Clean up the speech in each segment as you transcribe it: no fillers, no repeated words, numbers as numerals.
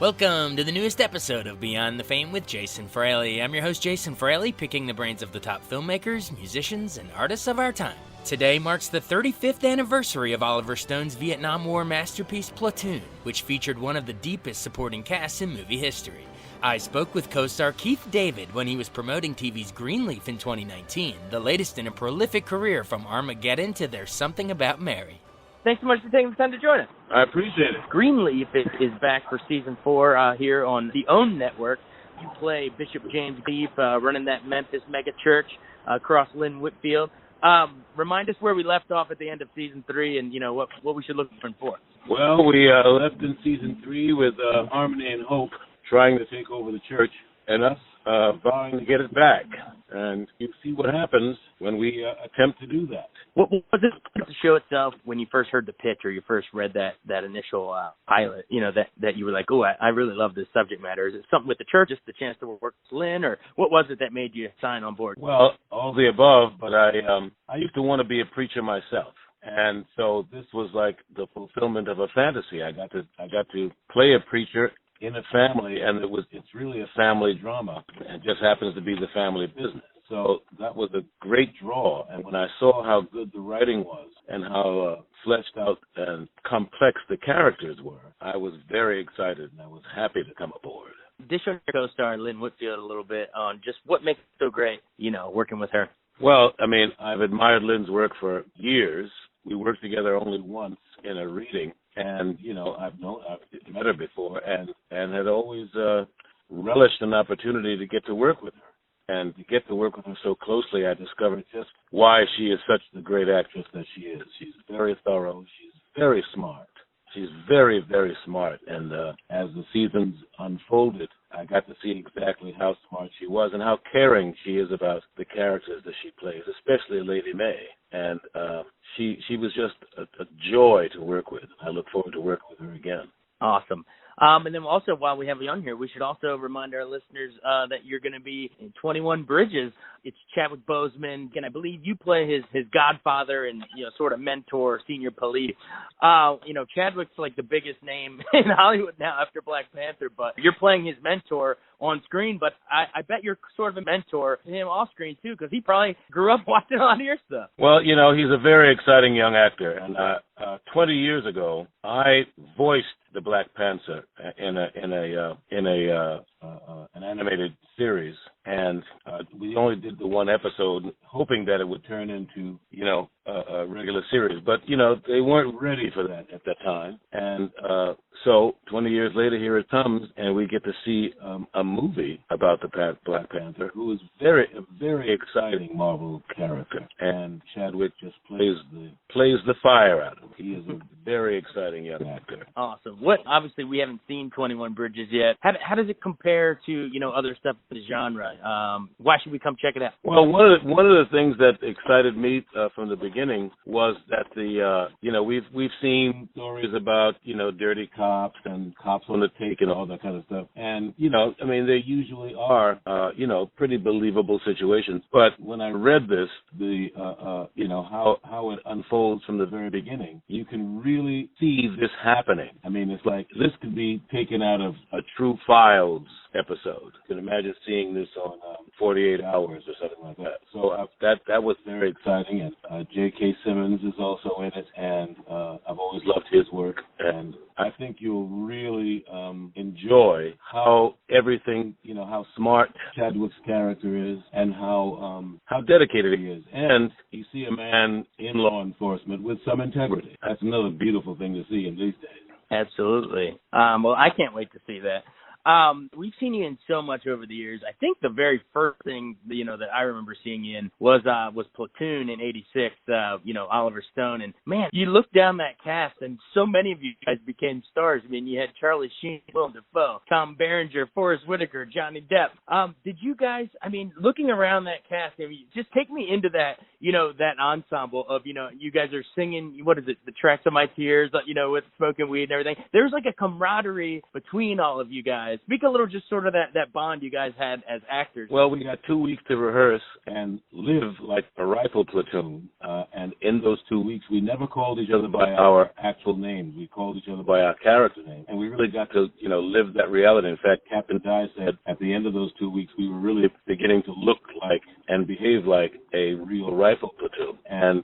Welcome to the newest episode of Beyond the Fame with Jason Fraley. I'm your host, Jason Fraley, picking the brains of the top filmmakers, musicians, and artists of our time. Today marks the 35th anniversary of Oliver Stone's Vietnam War masterpiece Platoon, which featured one of the deepest supporting casts in movie history. I spoke with co-star Keith David when he was promoting TV's Greenleaf in 2019, the latest in a prolific career from Armageddon to There's Something About Mary. Thanks so much for taking the time to join us. I appreciate it. Greenleaf is back for season 4 here on the OWN network. You play Bishop James Leaf, running that Memphis mega church across Lynn Whitfield. Remind us where we left off at the end of season 3 and, what we should look for. Well, we left in season 3 with Harmony and Hope trying to take over the church and us vowing to get it back. And you see what happens when we attempt to do that. What was it the show itself when you first heard the pitch or you first read that initial pilot, that you were like, oh, I really love this subject matter? Is it something with the church, just the chance to work with Lynn, or what was it that made you sign on board? Well, all the above, but I used to want to be a preacher myself. And so this was like the fulfillment of a fantasy. I got to play a preacher in a family, and it's really a family drama. It just happens to be the family business. So that was a great draw. And when I saw how good the writing was and how fleshed out and complex the characters were, I was very excited, and I was happy to come aboard. Dish on your co-star Lynn Whitfield a little bit on just what makes it so great, working with her. Well, I've admired Lynn's work for years. We worked together only once in a reading, and I've met her before, and had always relished an opportunity to get to work with her. And to get to work with her so closely, I discovered just why she is such the great actress that she is. She's very thorough. She's very smart. She's very, very smart. And as the seasons unfolded, I got to see exactly how smart she was and how caring she is about the characters that she plays, especially Lady May. And she was just a joy to work with. I look forward to working with her again. Awesome. And then also, while we have you on here, we should also remind our listeners that you're going to be in 21 Bridges. It's Chadwick Boseman, and I believe you play his godfather and, sort of mentor, senior police. Chadwick's like the biggest name in Hollywood now after Black Panther, but you're playing his mentor on screen, but I bet you're sort of a mentor to him off screen, too, because he probably grew up watching a lot of your stuff. Well, he's a very exciting young actor, and 20 years ago, I voiced the Black Panther in an animated series, and we only did the one episode, hoping that it would turn into a regular series. But they weren't ready for that at that time, and so 20 years later, here it comes, and we get to see a movie about the Black Panther, who is a very exciting Marvel character, and Chadwick just plays the fire out of him. He is a very exciting young actor. Awesome. Obviously, we haven't seen 21 Bridges yet. How does it compare to other stuff in the genre? Why should we come check it out? Well, one of the things that excited me from the beginning was that we've seen stories about dirty cops and cops on the take and all that kind of stuff, and they usually are pretty believable situations. But when I read this, how it unfolds from the very beginning, you can really see this happening. It's like this could be taken out of a True Files episode. You can imagine seeing this on 48 Hours or something like that. So that was very exciting. And J.K. Simmons is also in it, and I've always loved his work. And I think you'll really enjoy how everything, how smart Chadwick's character is, and how dedicated he is. And you see a man in law enforcement with some integrity. That's another beautiful thing to see in these days. Absolutely. Well, I can't wait to see that. We've seen you in so much over the years. I think the very first thing, that I remember seeing you in was Platoon in '86, Oliver Stone. And man, you look down that cast and so many of you guys became stars. You had Charlie Sheen, Willem Dafoe, Tom Berenger, Forrest Whitaker, Johnny Depp. Did you guys, looking around that cast, just take me into that, that ensemble of, you guys are singing, what is it, The Tracks of My Tears, with Smoking Weed and everything. There's like a camaraderie between all of you guys guys. Speak a little just sort of that bond you guys had as actors. Well, we got 2 weeks to rehearse and live like a rifle platoon. And in those 2 weeks, we never called each other by our actual names. We called each other by our character name. And we really got to, live that reality. In fact, Captain Dye said at the end of those 2 weeks, we were really beginning to look like and behave like a real rifle platoon. And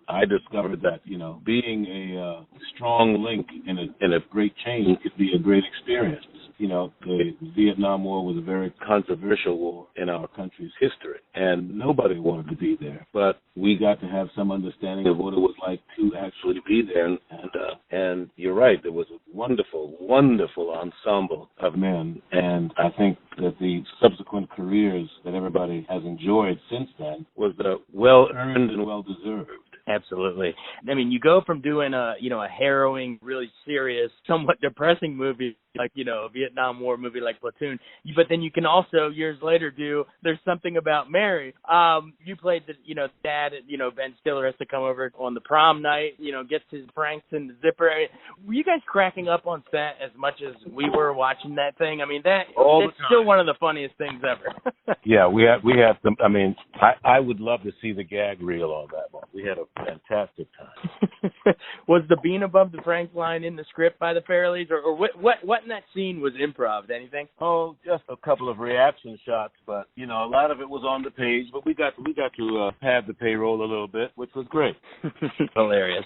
I discovered that, being a strong link in a great chain could be a great experience. The Vietnam War was a very controversial war in our country's history, and nobody wanted to be there. But we got to have some understanding of what it was like to actually be there. And you're right, there was a wonderful, wonderful ensemble of men. And I think that the subsequent careers that everybody has enjoyed since then was well-earned and well-deserved. Absolutely. I mean, you go from doing a harrowing, really serious, somewhat depressing movie like, a Vietnam War movie like Platoon, but then you can also years later do There's Something About Mary. You played the, dad, Ben Stiller has to come over on the prom night, gets his pranks in the zipper. Were you guys cracking up on set as much as we were watching that thing? I mean, it's still one of the funniest things ever. Yeah, we had some. I mean, I would love to see the gag reel on that one. We had a fantastic time. Was the bean above the Frank line in the script by the Fraleys, or what in that scene was improv? Anything? Oh, just a couple of reaction shots, but a lot of it was on the page. But we got to pad the payroll a little bit, which was great. Hilarious.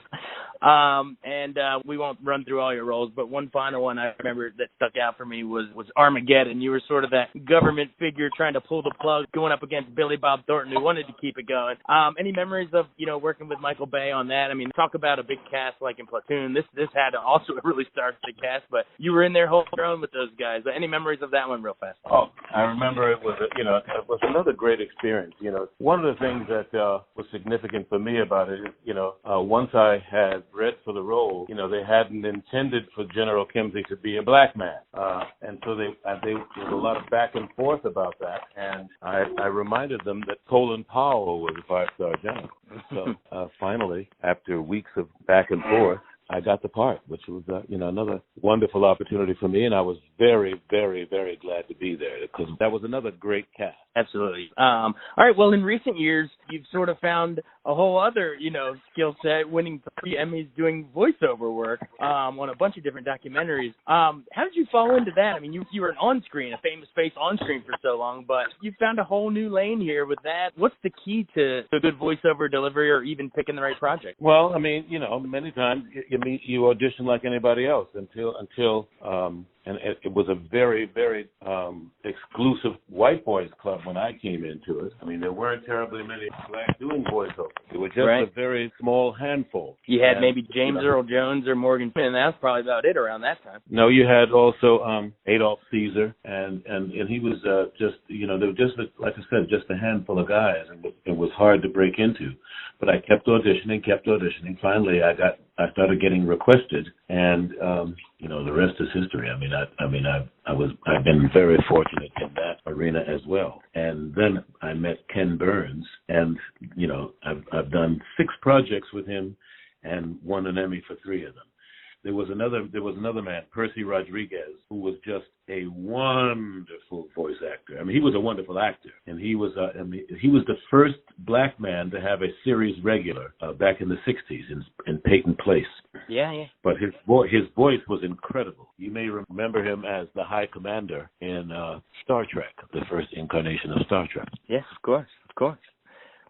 And we won't run through all your roles, but one final one I remember that stuck out for me was Armageddon. You were sort of that government figure trying to pull the plug, going up against Billy Bob Thornton, who wanted to keep it going. Any memories of working with Michael Bay on that? I mean, talk about a big cast like in Platoon. This had also a really star-studded cast, but you were in there holding your own with those guys. Any memories of that one, real fast? Oh, I remember it was it was another great experience. One of the things that was significant for me about it is once I had read for the role, they hadn't intended for General Kimsey to be a black man, and so there was a lot of back and forth about that. And I reminded them that Colin Powell was a 5-star general. So finally, after weeks of back and forth, I got the part, which was another wonderful opportunity for me, and I was very, very, very glad to be there because that was another great cast. Absolutely. All right. Well, in recent years, you've sort of found a whole other, skill set, winning 3 Emmys doing voiceover work on a bunch of different documentaries. How did you fall into that? I mean, you were an on-screen, a famous face on-screen for so long, but you found a whole new lane here with that. What's the key to good voiceover delivery or even picking the right project? Well, I mean, many times you audition like anybody else until and it was a very, very exclusive white boys club when I came into it. I mean, there weren't terribly many blacks doing voiceover. It was just a very small handful. You had maybe James Earl Jones or Morgan Freeman, and that's probably about it around that time. No, you had also Adolph Caesar, and he was just, there were just, like I said, just a handful of guys, and it was hard to break into. But I kept auditioning. Finally, I started getting requested, and the rest is history. I've been very fortunate in that arena as well. And then I met Ken Burns, and I've done 6 projects with him, and won an Emmy for 3 of them. There was another man, Percy Rodriguez, who was just a wonderful voice actor. I mean, he was a wonderful actor, and he was the first black man to have a series regular back in the '60s in Peyton Place. Yeah. But his voice was incredible. You may remember him as the High Commander in Star Trek, the first incarnation of Star Trek. Yes, of course.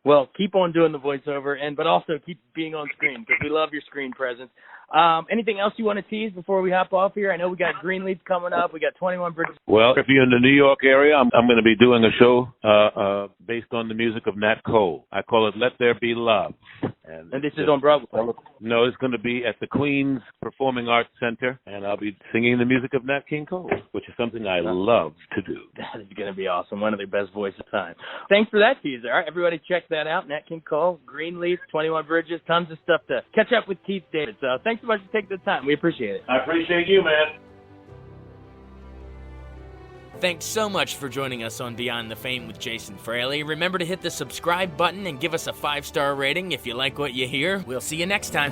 Well, keep on doing the voiceover, but also keep being on screen because we love your screen presence. Anything else you want to tease before we hop off here? I know we got Greenleaf coming up. We got 21 Bridges. Well, if you're in the New York area, I'm going to be doing a show based on the music of Nat Cole. I call it Let There Be Love. And this is on Broadway? No, it's going to be at the Queens Performing Arts Center, and I'll be singing the music of Nat King Cole, which is something I love to do. That is going to be awesome. One of the best voices of time. Thanks for that teaser. All right, everybody check that out. Nat King Cole, Greenleaf, 21 Bridges, tons of stuff to catch up with Keith David. So thanks so much for taking the time. We appreciate it. I appreciate you, man. Thanks so much for joining us on Beyond the Fame with Jason Fraley. Remember to hit the subscribe button and give us a 5-star rating if you like what you hear. We'll see you next time.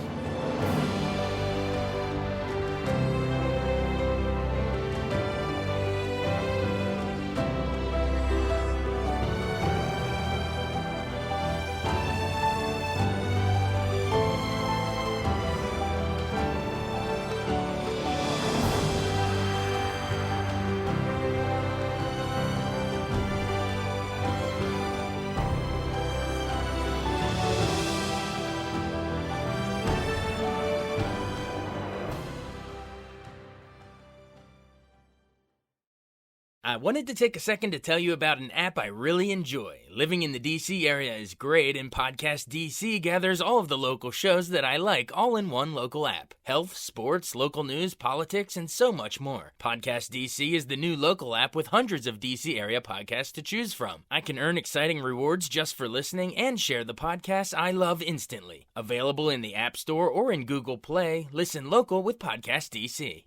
I wanted to take a second to tell you about an app I really enjoy. Living in the DC area is great, and Podcast DC gathers all of the local shows that I like all in one local app. Health, sports, local news, politics, and so much more. Podcast DC is the new local app with hundreds of DC area podcasts to choose from. I can earn exciting rewards just for listening and share the podcasts I love instantly. Available in the App Store or in Google Play, listen local with Podcast DC.